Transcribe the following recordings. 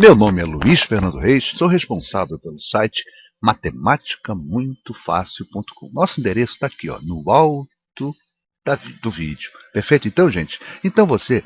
Meu nome é Luiz Fernando Reis, sou responsável pelo site matematicamuitofácil.com. Nosso endereço está aqui, ó, no alto do vídeo. Perfeito? Então, gente, você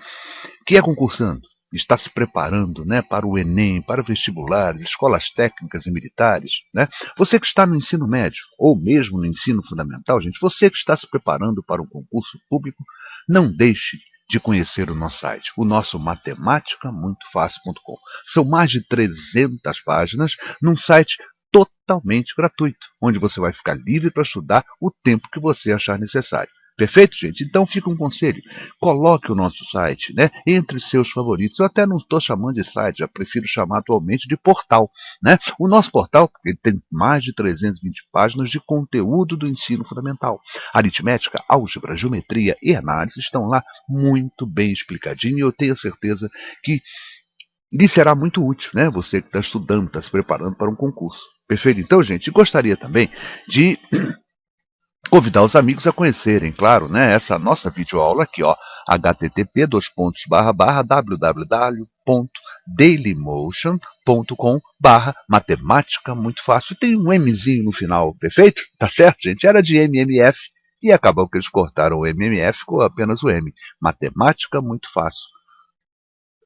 que é concursando, está se preparando, né, para o Enem, para vestibulares, escolas técnicas e militares, né? Você que está no ensino médio ou mesmo no ensino fundamental, gente, você que está se preparando para um concurso público, não deixe de conhecer o nosso site, o nosso matematicamuitofácil.com. São mais de 300 páginas num site totalmente gratuito, onde você vai ficar livre para estudar o tempo que você achar necessário. Perfeito, gente? Então fica um conselho. Coloque o nosso site, né, entre seus favoritos. Eu até não estou chamando de site, já prefiro chamar atualmente de portal, né? O nosso portal ele tem mais de 320 páginas de conteúdo do ensino fundamental. Aritmética, álgebra, geometria e análise estão lá muito bem explicadinho e eu tenho certeza que lhe será muito útil, né? Você que está estudando, está se preparando para um concurso. Perfeito? Então, gente, gostaria também de convidar os amigos a conhecerem, claro, né, essa nossa videoaula aqui, ó, http://www.dailymotion.com/matemática muito fácil. Tem um Mzinho no final, perfeito? Tá certo, gente? Era de MMF e acabou que eles cortaram o MMF, ficou apenas o M. Matemática muito fácil.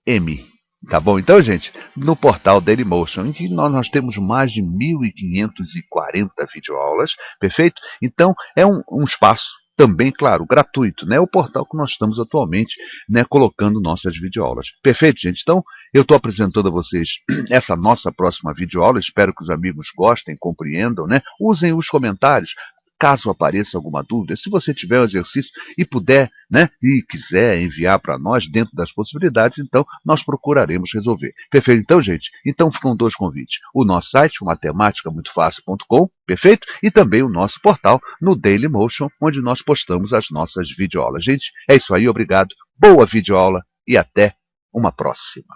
M. Tá bom? Então, gente, no portal Dailymotion, em que nós temos mais de 1.540 videoaulas, perfeito? Então, é um espaço também, claro, gratuito, né? O portal que nós estamos atualmente, né, colocando nossas videoaulas. Perfeito, gente? Então, eu estou apresentando a vocês essa nossa próxima videoaula, espero que os amigos gostem, compreendam, né? Usem os comentários. Caso apareça alguma dúvida, se você tiver um exercício e puder, né, e quiser enviar para nós dentro das possibilidades, então nós procuraremos resolver. Perfeito? Então, gente, então ficam dois convites. O nosso site, o matematicamuitofácil.com, perfeito? E também o nosso portal no Dailymotion, onde nós postamos as nossas videoaulas. Gente, é isso aí, obrigado, boa videoaula e até uma próxima.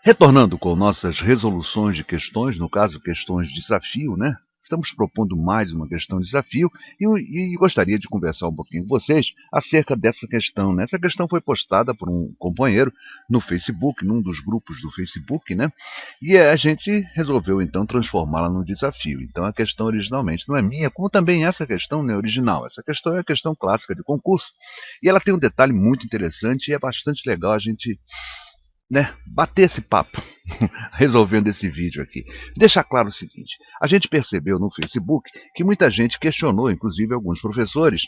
Retornando com nossas resoluções de questões, no caso questões de desafio, né? Estamos propondo mais uma questão de desafio e gostaria de conversar um pouquinho com vocês acerca dessa questão, né? Essa questão foi postada por um companheiro no Facebook, num dos grupos do Facebook, né? E a gente resolveu então transformá-la num desafio. Então a questão originalmente não é minha, como também essa questão não é original. Essa questão é a questão clássica de concurso e ela tem um detalhe muito interessante e é bastante legal a gente, né, bater esse papo resolvendo esse vídeo aqui. Deixar claro o seguinte, a gente percebeu no Facebook que muita gente questionou, inclusive alguns professores,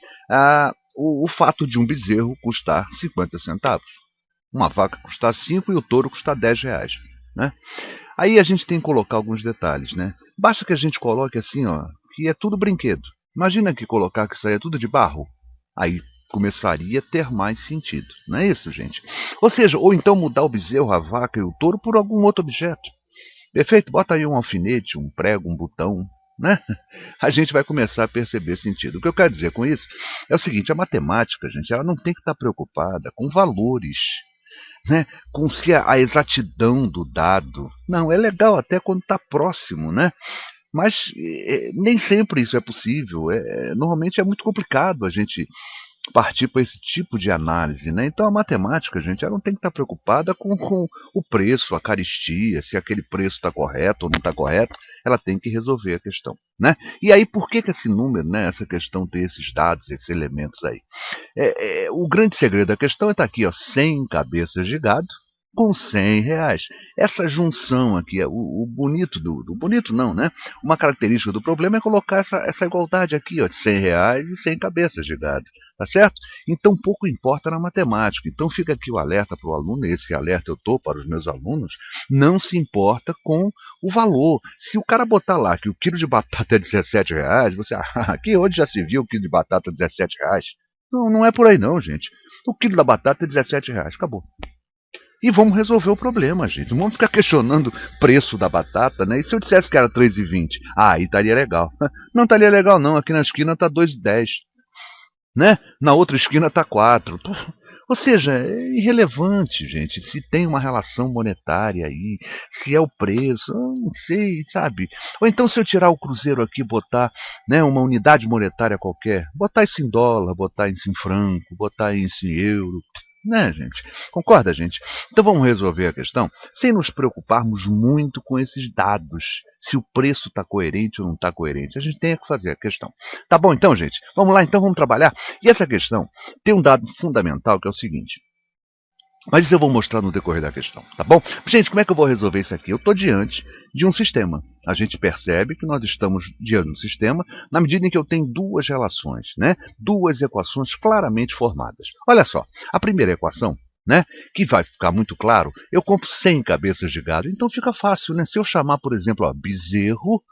o fato de um bezerro custar 50 centavos. Uma vaca custar 5 e o touro custar 10 reais. Né? Aí a gente tem que colocar alguns detalhes. Né? Basta que a gente coloque assim, ó, que é tudo brinquedo. Imagina que colocar que isso aí é tudo de barro. Aí começaria a ter mais sentido. Não é isso, gente? Ou seja, ou então mudar o bezerro, a vaca e o touro por algum outro objeto. Perfeito? Bota aí um alfinete, um prego, um botão, né? A gente vai começar a perceber sentido. O que eu quero dizer com isso é o seguinte, a matemática, gente, ela não tem que estar preocupada com valores, né? Com se a exatidão do dado. Não, é legal até quando está próximo, né? Mas nem sempre isso é possível. Normalmente é muito complicado a gente partir para esse tipo de análise, né? Então a matemática, gente, ela não tem que estar preocupada com o preço, a caristia, se aquele preço está correto ou não está correto, ela tem que resolver a questão, né? E aí por que esse número, né, essa questão tem esses dados, esses elementos aí? O grande segredo da questão está aqui, ó, 100 cabeças de gado com 100 reais. Essa junção aqui, o bonito bonito não, né? Uma característica do problema é colocar essa igualdade aqui, ó, de 100 reais e 100 cabeças de gado. Tá certo? Então pouco importa na matemática. Então fica aqui o alerta para o aluno, esse alerta eu dou para os meus alunos, não se importa com o valor. Se o cara botar lá que o quilo de batata é 17 reais, você, aqui onde já se viu o quilo de batata 17 reais? Não é por aí não, gente. O quilo da batata é 17 reais, acabou. E vamos resolver o problema, gente. Não vamos ficar questionando o preço da batata, né? E se eu dissesse que era 3,20? Aí estaria legal. Não estaria legal não, aqui na esquina está 2,10. Né? Na outra esquina está 4. Ou seja, é irrelevante, gente, se tem uma relação monetária aí, se é o preço, não sei, sabe? Ou então se eu tirar o cruzeiro aqui e botar, né, uma unidade monetária qualquer, botar isso em dólar, botar isso em franco, botar isso em euro, Né, gente? Concorda, gente? Então vamos resolver a questão sem nos preocuparmos muito com esses dados. Se o preço está coerente ou não está coerente. A gente tem que fazer a questão. Tá bom então, gente? Vamos lá, então vamos trabalhar. E essa questão tem um dado fundamental que é o seguinte. Mas isso eu vou mostrar no decorrer da questão, tá bom? Gente, como é que eu vou resolver isso aqui? Eu estou diante de um sistema. A gente percebe que nós estamos diante de um sistema na medida em que eu tenho duas relações, né? Duas equações claramente formadas. Olha só, a primeira equação, né? Que vai ficar muito claro, eu compro 100 cabeças de gado, então fica fácil, né? Se eu chamar, por exemplo, ó, bezerro,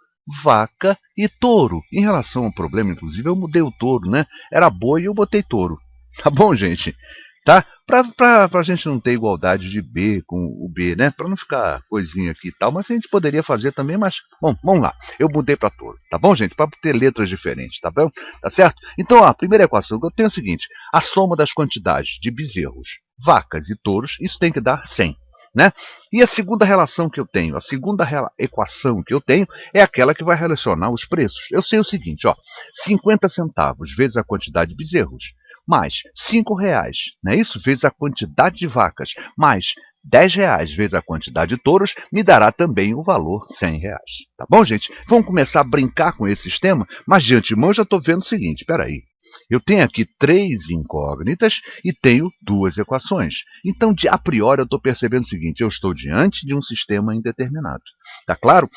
vaca e touro. Em relação ao problema, inclusive, eu mudei o touro, né? Era boi e eu botei touro. Tá bom, gente? Tá? Para a gente não ter igualdade de B com o B, né? Para não ficar coisinha aqui e tal, mas a gente poderia fazer também, mas, bom, vamos lá. Eu mudei para touro, tá bom, gente? Para ter letras diferentes, tá bom? Tá certo? Então, ó, a primeira equação que eu tenho é o seguinte: a soma das quantidades de bezerros, vacas e touros, isso tem que dar 100. Né? E a segunda relação que eu tenho, a segunda equação que eu tenho é aquela que vai relacionar os preços. Eu sei o seguinte, ó, 50 centavos vezes a quantidade de bezerros, mais 5 reais, não é isso? Vezes a quantidade de vacas, mais 10 reais vezes a quantidade de touros, me dará também o valor 100 reais. Tá bom, gente? Vamos começar a brincar com esse sistema, mas de antemão já estou vendo o seguinte, espera aí. Eu tenho aqui 3 incógnitas e tenho 2 equações. Então, a priori, eu estou percebendo o seguinte: eu estou diante de um sistema indeterminado. Tá claro?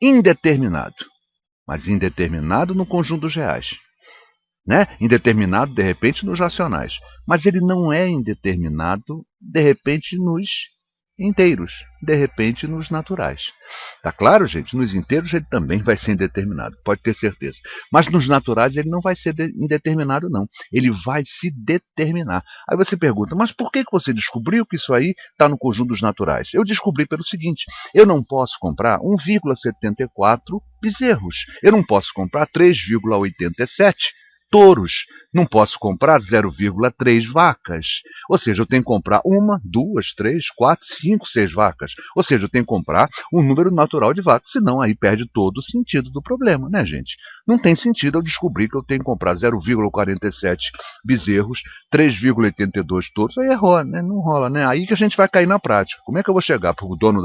Indeterminado. Mas indeterminado no conjunto dos reais. Né? Indeterminado, de repente, nos racionais. Mas ele não é indeterminado, de repente, nos inteiros. De repente, nos naturais. Tá claro, gente? Nos inteiros ele também vai ser indeterminado, pode ter certeza. Mas nos naturais ele não vai ser indeterminado, não. Ele vai se determinar. Aí você pergunta, mas por que você descobriu que isso aí está no conjunto dos naturais? Eu descobri pelo seguinte: eu não posso comprar 1,74 bezerros. Eu não posso comprar 3,87 touros. Não posso comprar 0,3 vacas. Ou seja, eu tenho que comprar 1, 2, 3, 4, 5, 6 vacas. Ou seja, eu tenho que comprar um número natural de vacas, senão aí perde todo o sentido do problema, né, gente? Não tem sentido eu descobrir que eu tenho que comprar 0,47 bezerros, 3,82 touros. Aí errou, né? Não rola, né? Aí que a gente vai cair na prática. Como é que eu vou chegar para o dono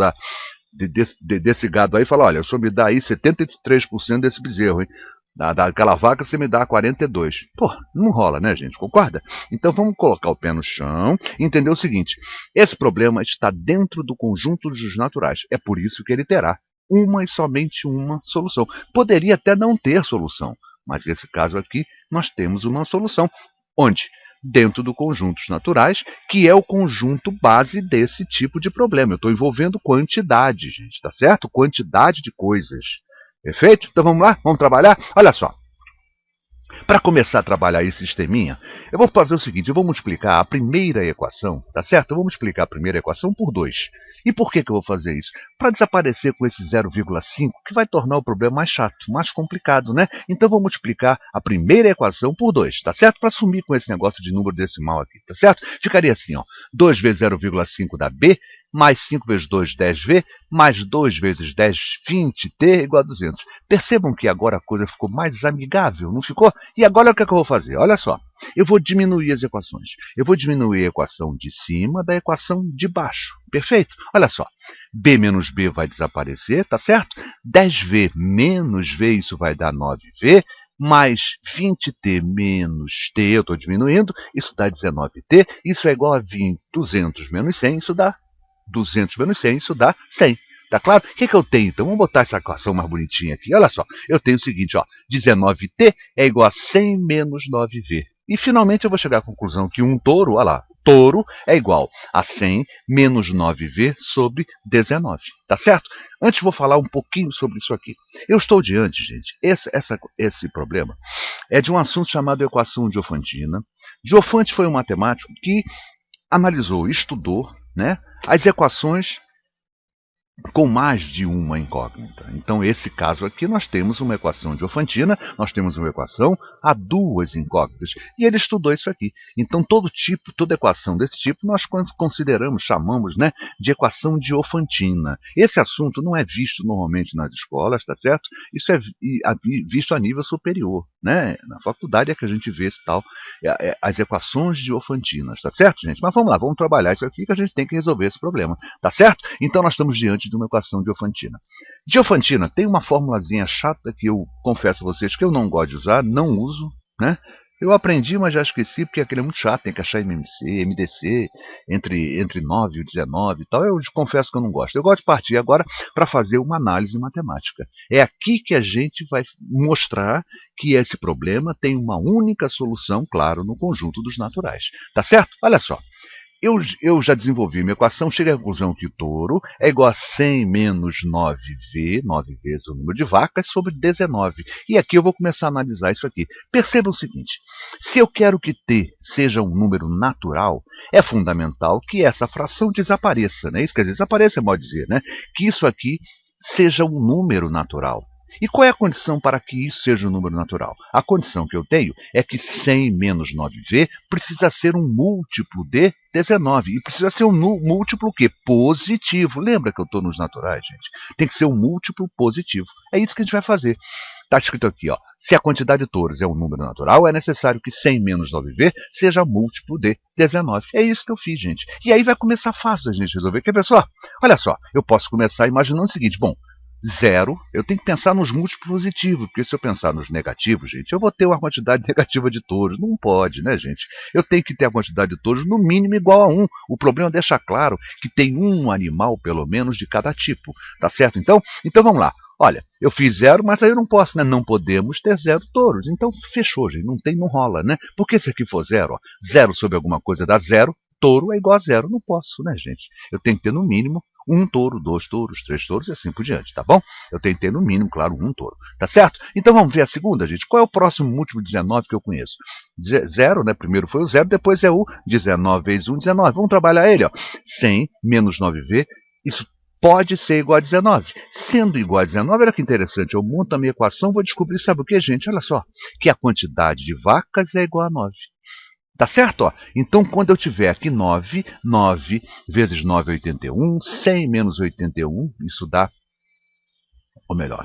desse gado aí e falar: olha, o senhor me dá aí 73% desse bezerro, hein? Daquela vaca você me dá 42. Pô, não rola, né, gente? Concorda? Então vamos colocar o pé no chão e entender o seguinte: esse problema está dentro do conjunto dos naturais. É por isso que ele terá uma e somente uma solução. Poderia até não ter solução, mas nesse caso aqui nós temos uma solução. Onde? Dentro do conjunto dos naturais, que é o conjunto base desse tipo de problema. Eu estou envolvendo quantidade, gente, tá certo? Quantidade de coisas. Perfeito? Então vamos lá? Vamos trabalhar? Olha só. Para começar a trabalhar esse sisteminha, eu vou fazer o seguinte: eu vou multiplicar a primeira equação, tá certo? Eu vou multiplicar a primeira equação por 2. E por que eu vou fazer isso? Para desaparecer com esse 0,5, que vai tornar o problema mais chato, mais complicado, né? Então eu vou multiplicar a primeira equação por 2, tá certo? Para sumir com esse negócio de número decimal aqui, tá certo? Ficaria assim, ó: 2 vezes 0,5 dá B, mais 5 vezes 2, 10V, mais 2 vezes 10, 20T, igual a 200. Percebam que agora a coisa ficou mais amigável, não ficou? E agora o que eu vou fazer? Olha só. Eu vou diminuir as equações. Eu vou diminuir a equação de cima da equação de baixo. Perfeito? Olha só. B menos B vai desaparecer, tá certo? 10V menos V, isso vai dar 9V. Mais 20T menos T, eu estou diminuindo, isso dá 19T. Isso é igual a 200 menos 100, isso dá 200 menos 100, isso dá 100. Tá claro? O que eu tenho então? Vamos botar essa equação mais bonitinha aqui. Olha só, eu tenho o seguinte, ó: 19T é igual a 100 menos 9V. E finalmente eu vou chegar à conclusão que um touro, olha lá, touro é igual a 100 menos 9V sobre 19. Tá certo? Antes vou falar um pouquinho sobre isso aqui. Eu estou diante, gente, esse problema é de um assunto chamado equação diofantina. Diofante foi um matemático que analisou, estudou, né, as equações com mais de uma incógnita. Então, esse caso aqui, nós temos uma equação diofantina, nós temos uma equação a 2 incógnitas. E ele estudou isso aqui. Então, toda equação desse tipo, nós consideramos, chamamos, né, de equação diofantina. Esse assunto não é visto normalmente nas escolas, tá certo? Isso é visto a nível superior. né? Na faculdade é que a gente vê esse tal, as equações diofantinas, tá certo, gente? Mas vamos lá, vamos trabalhar isso aqui que a gente tem que resolver esse problema, tá certo? Então nós estamos diante de uma equação diofantina. Diofantina tem uma formulazinha chata que eu confesso a vocês que eu não gosto de usar, não uso, né? Eu aprendi, mas já esqueci, porque aquele é muito chato, tem que achar MDC, entre 9 e 19 e tal. Eu confesso que eu não gosto. Eu gosto de partir agora para fazer uma análise matemática. É aqui que a gente vai mostrar que esse problema tem uma única solução, claro, no conjunto dos naturais. Tá certo? Olha só. Eu já desenvolvi minha equação, cheguei à conclusão que o touro é igual a 100 menos 9V, 9 vezes o número de vacas, sobre 19. E aqui eu vou começar a analisar isso aqui. Perceba o seguinte, se eu quero que t seja um número natural, é fundamental que essa fração desapareça, né? Isso quer dizer, desapareça é modo de dizer, né? Que isso aqui seja um número natural. E qual é a condição para que isso seja um número natural? A condição que eu tenho é que 100 menos 9V precisa ser um múltiplo de 19. E precisa ser um múltiplo o quê? Positivo. Lembra que eu estou nos naturais, gente? Tem que ser um múltiplo positivo. É isso que a gente vai fazer. Está escrito aqui, ó. Se a quantidade de touros é um número natural, é necessário que 100 menos 9V seja múltiplo de 19. É isso que eu fiz, gente. E aí vai começar fácil a gente resolver. Quer ver só? Olha só, eu posso começar imaginando o seguinte. Bom, 0, eu tenho que pensar nos múltiplos positivos, porque se eu pensar nos negativos, gente, eu vou ter uma quantidade negativa de touros. Não pode, né, gente? Eu tenho que ter a quantidade de touros no mínimo igual a 1. O problema é deixar claro que tem um animal, pelo menos, de cada tipo. Tá certo? Então vamos lá. Olha, eu fiz 0, mas aí eu não posso, né? Não podemos ter 0 touros. Então fechou, gente. Não rola, né? Porque se aqui for 0, 0 sobre alguma coisa dá 0, touro é igual a 0. Não posso, né, gente? Eu tenho que ter no mínimo um touro, 2 touros, 3 touros e assim por diante, tá bom? Eu tenho que ter no mínimo, claro, um touro, tá certo? Então vamos ver a segunda, gente. Qual é o próximo múltiplo de 19 que eu conheço? 0, né? Primeiro foi o 0, depois é o 19 vezes 1, 19. Vamos trabalhar ele, ó. 100 menos 9V, isso pode ser igual a 19. Sendo igual a 19, olha que interessante, eu monto a minha equação, vou descobrir, sabe o que, gente? Olha só, que a quantidade de vacas é igual a 9. Tá certo? Ó? Então, quando eu tiver aqui 9, 9 vezes 9 é 81, 100 menos 81, isso dá, ou melhor,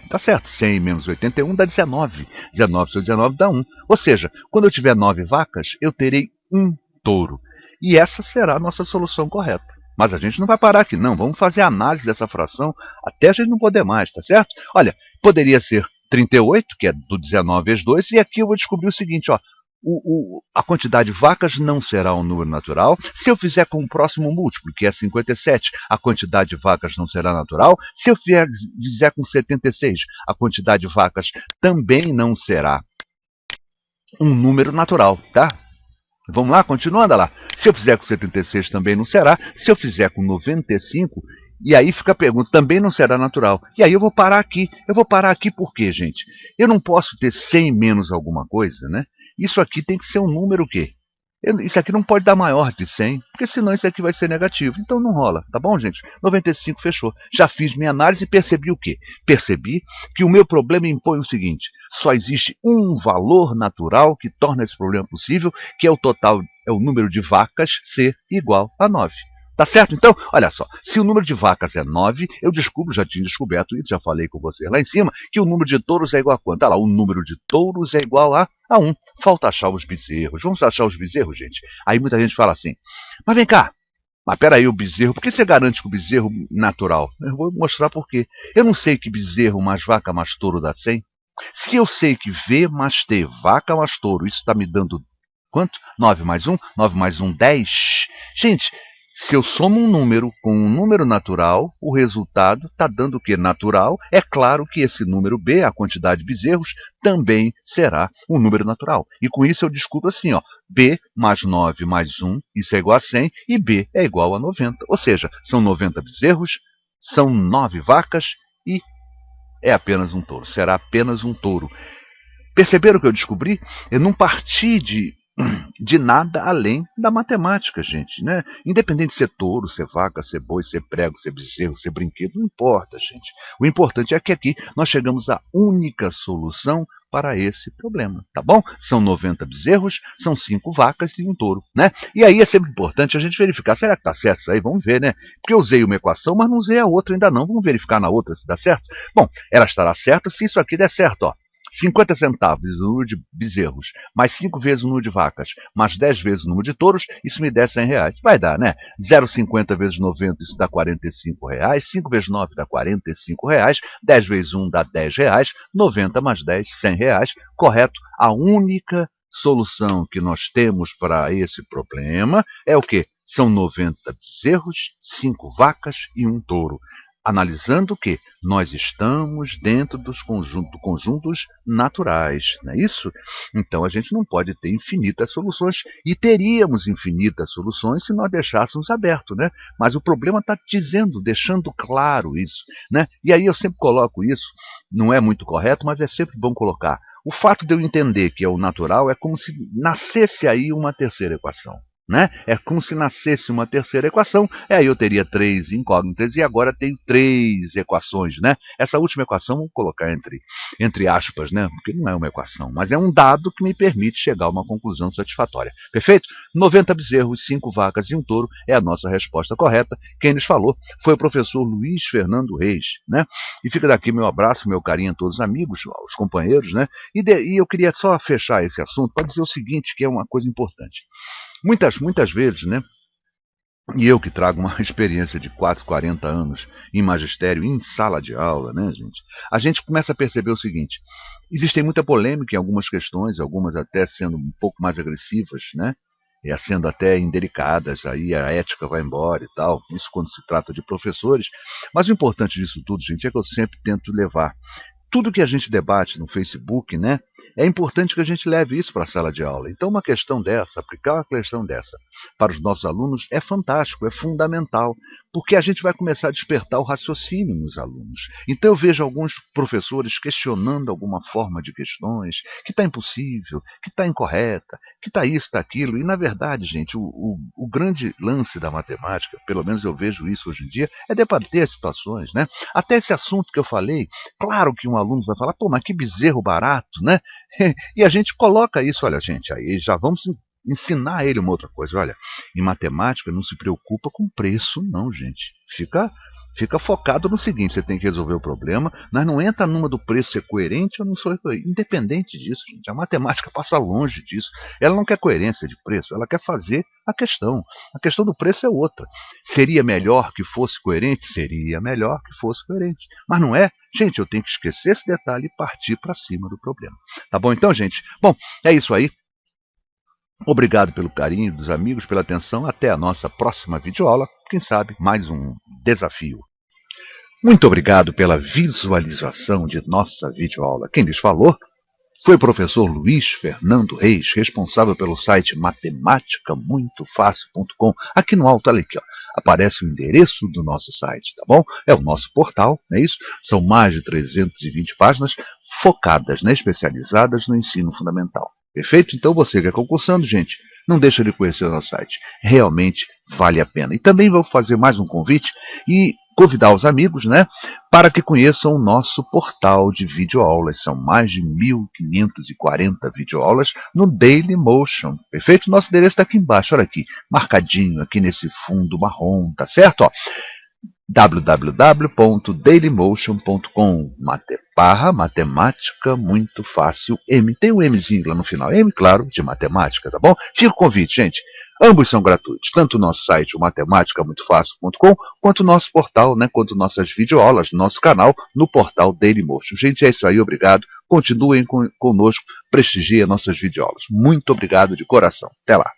tá certo, 100 menos 81 dá 19. 19 sobre 19 dá 1. Ou seja, quando eu tiver 9 vacas, eu terei um touro. E essa será a nossa solução correta. Mas a gente não vai parar aqui, não. Vamos fazer a análise dessa fração até a gente não poder mais, tá certo? Olha, poderia ser 38, que é do 19 vezes 2, e aqui eu vou descobrir o seguinte, ó. A quantidade de vacas não será um número natural. Se eu fizer com o próximo múltiplo, que é 57, a quantidade de vacas não será natural. Se eu fizer com 76, a quantidade de vacas também não será um número natural, tá? Vamos lá, continuando lá. Se eu fizer com 76 também não será. Se eu fizer com 95, e aí fica a pergunta, também não será natural. E aí eu vou parar aqui. Eu vou parar aqui por quê, gente? Eu não posso ter 100 menos alguma coisa, né? Isso aqui tem que ser um número o quê? Isso aqui não pode dar maior de 100, porque senão isso aqui vai ser negativo. Então não rola, tá bom, gente? 95 fechou. Já fiz minha análise e percebi o quê? Percebi que o meu problema impõe o seguinte, só existe um valor natural que torna esse problema possível, que é o total, é o número de vacas ser igual a 9. Tá certo? Então, olha só, se o número de vacas é 9, eu descubro, já tinha descoberto isso, já falei com você lá em cima, que o número de touros é igual a quanto? Tá lá, o número de touros é igual a 1. Falta achar os bezerros. Vamos achar os bezerros, gente? Aí muita gente fala assim, mas vem cá, mas peraí, o bezerro, por que você garante que o bezerro natural? Eu vou mostrar por quê. Eu não sei que bezerro mais vaca mais touro dá 100. Se eu sei que V mais T, vaca mais touro, isso está me dando quanto? 9 mais 1? 9 mais 1, 10. Gente, se eu somo um número com um número natural, o resultado está dando o que? Natural. É claro que esse número B, a quantidade de bezerros, também será um número natural. E com isso eu descubro assim, ó, B mais 9 mais 1, isso é igual a 100, e B é igual a 90. Ou seja, são 90 bezerros, são 9 vacas e é apenas um touro. Será apenas um touro. Perceberam o que eu descobri? Eu não parti de nada além da matemática, gente, né? Independente de ser touro, ser vaca, ser boi, ser prego, ser bezerro, ser brinquedo, não importa, gente. O importante é que aqui nós chegamos à única solução para esse problema, tá bom? São 90 bezerros, são 5 vacas e um touro, né? E aí é sempre importante a gente verificar, será que está certo isso aí? Vamos ver, né? Porque eu usei uma equação, mas não usei a outra ainda não. Vamos verificar na outra se dá certo? Bom, ela estará certa se isso aqui der certo, ó. 50 centavos o número de bezerros, mais 5 vezes o número de vacas, mais 10 vezes o número de touros, isso me der 100 reais. Vai dar, né? 0,50 vezes 90, isso dá 45 reais. 5 vezes 9 dá 45 reais. 10 vezes 1 dá 10 reais. 90 mais 10, 100 reais. Correto? A única solução que nós temos para esse problema é o quê? São 90 bezerros, 5 vacas e 1 touro. Analisando que nós estamos dentro dos conjuntos naturais, não é isso? Então a gente não pode ter infinitas soluções, e teríamos infinitas soluções se nós deixássemos aberto, né? Mas o problema está deixando claro isso, né? E aí eu sempre coloco isso, não é muito correto, mas é sempre bom colocar. O fato de eu entender que é o natural é como se nascesse aí uma terceira equação. Né? É como se nascesse uma terceira equação, aí eu teria 3 incógnitas e agora tenho 3 equações. Né? Essa última equação vou colocar entre aspas, né? Porque não é uma equação, mas é um dado que me permite chegar a uma conclusão satisfatória. Perfeito? 90 bezerros, 5 vacas e 1 touro é a nossa resposta correta. Quem nos falou foi o professor Luiz Fernando Reis. Né? E fica daqui meu abraço, meu carinho a todos os amigos, aos companheiros. Né? E eu queria só fechar esse assunto para dizer o seguinte, que é uma coisa importante. Muitas vezes, né? E eu que trago uma experiência de 40 anos em magistério, em sala de aula, né, gente? A gente começa a perceber o seguinte: existe muita polêmica em algumas questões, algumas até sendo um pouco mais agressivas, né? E sendo até indelicadas, aí a ética vai embora e tal. Isso quando se trata de professores. Mas o importante disso tudo, gente, é que eu sempre tento levar tudo que a gente debate no Facebook, né? É importante que a gente leve isso para a sala de aula. Então, uma questão dessa, aplicar uma questão dessa para os nossos alunos é fantástico, é fundamental, porque a gente vai começar a despertar o raciocínio nos alunos. Então, eu vejo alguns professores questionando alguma forma de questões, que está impossível, que está incorreta, que está isso, está aquilo. E, na verdade, gente, o grande lance da matemática, pelo menos eu vejo isso hoje em dia, é debater situações, né? Até esse assunto que eu falei, claro que um aluno vai falar, pô, mas que bezerro barato, né? E a gente coloca isso, olha, gente, aí já vamos ensinar a ele uma outra coisa. Olha, em matemática não se preocupa com preço, não, gente. Fica focado no seguinte: você tem que resolver o problema, mas não entra numa do preço ser coerente ou não ser coerente. Independente disso, gente, a matemática passa longe disso. Ela não quer coerência de preço, ela quer fazer a questão. A questão do preço é outra. Seria melhor que fosse coerente? Seria melhor que fosse coerente. Mas não é? Gente, eu tenho que esquecer esse detalhe e partir para cima do problema. Tá bom então, gente? Bom, é isso aí. Obrigado pelo carinho dos amigos, pela atenção. Até a nossa próxima videoaula. Quem sabe, mais um desafio. Muito obrigado pela visualização de nossa videoaula. Quem lhes falou foi o professor Luiz Fernando Reis, responsável pelo site matematicamuitofácil.com. Aqui no alto, olha aqui, ó, aparece o endereço do nosso site, tá bom? É o nosso portal, não é isso? São mais de 320 páginas focadas, né, especializadas no ensino fundamental. Perfeito? Então você que é concursando, gente, não deixa de conhecer o nosso site. Realmente vale a pena. E também vou fazer mais um convite e convidar os amigos, né, para que conheçam o nosso portal de videoaulas. São mais de 1.540 videoaulas no Dailymotion. Perfeito? Nosso endereço está aqui embaixo, olha aqui, marcadinho aqui nesse fundo marrom, tá certo? Ó, www.dailymotion.com matemática muito fácil M. Tem um Mzinho lá no final. M, claro, de matemática, tá bom? Fica o convite, gente. Ambos são gratuitos. Tanto o nosso site, o matematicamuitofácil.com, quanto o nosso portal, né? Quanto nossas videoaulas, nosso canal, no portal Dailymotion. Gente, é isso aí. Obrigado. Continuem conosco. Prestigiem nossas videoaulas. Muito obrigado de coração. Até lá.